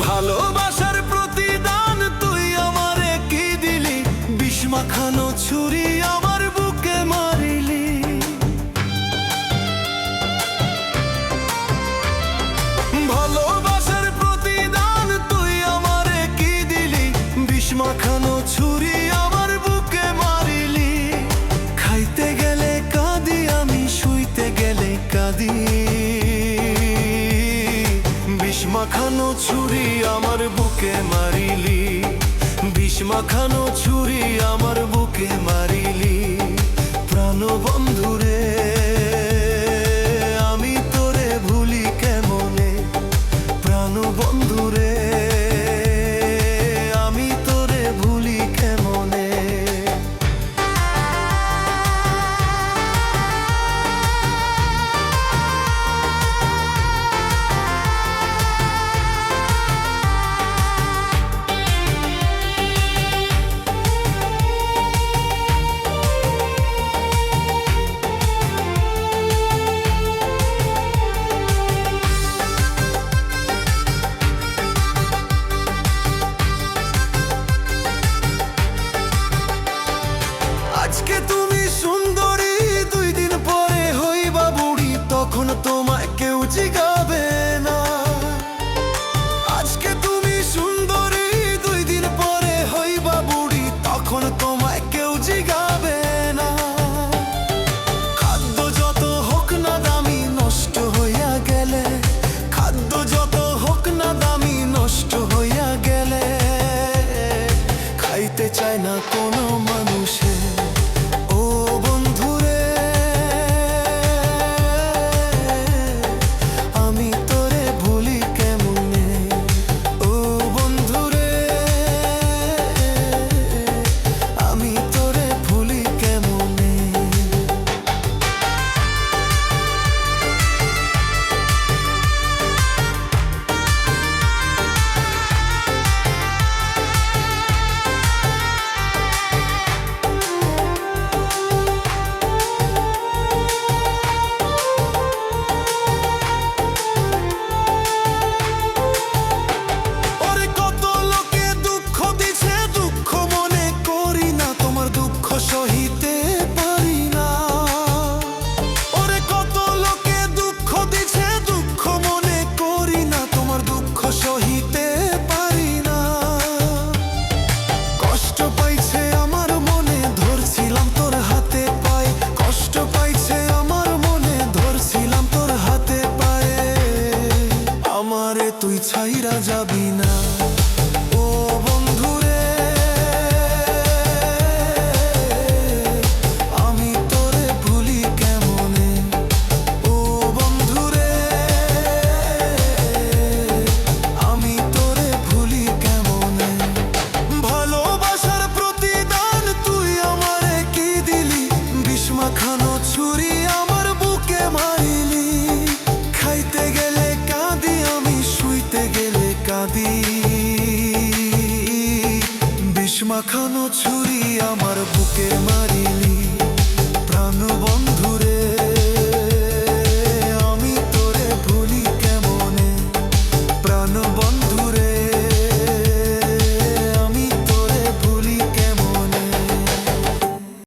ভালোবাসার প্রতিদান তুই আমারে কি দিলি, বিষ মাখানো ছুরি আমার বুকে মারিলি। ভালোবাসার প্রতিদান তুই আমারে কি দিলি, বিষ মাখানো ছুরি আমার বুকে মারিলি। খাইতে গেলে কাঁদি আমি, শুইতে গেলে কাঁদি। বিষ মাখানো ছুরি আমার বুকে মারিলি, বিষ মাখানো ছুরি আমার বুকে মারিলি। প্রাণবন্ধুরে আমি তোরে ভুলি কেমনে, প্রাণবন্ধুরে আমি তোরে ভুলি কেমনে। আজকে তুমি সুন্দরী, 2 দিন পরে হইবা বুড়ি, তখন তোমায় কেউ জিগাবে না। আজকে তুমি সুন্দরী, 2 দিন পরে হইবা বুড়ি, তখন তোমায় কেউ জিগাবে না। খাদ্য যত হোক না দামি নষ্ট হইয়া গেলে, খাদ্য যত হোক না দামি নষ্ট হইয়া গেলে, খাইতে চায় না কোনো মানুষে। সহিতে পারি না, ওরে কত লোকে দুঃখ দিছে, দুঃখ মনে করি না, তোমার দুঃখ সহিতে পারি না। কষ্ট পাইছে আমার মনে, ধরছিলাম তোর হাতে পায়ে, কষ্ট পাইছে আমার মনে, ধরছিলাম তোর হাতে পায়ে। আমারে তুই ছাইরা যাবি না ও বন্ধুরে, মাখানো ছুরি আমার বুকে মারিলি। খাইতে গেলে কাঁদি আমি, শুইতে গেলে কাঁদি। বিষ মাখানো ছুরি আমার বুকে মারিলি।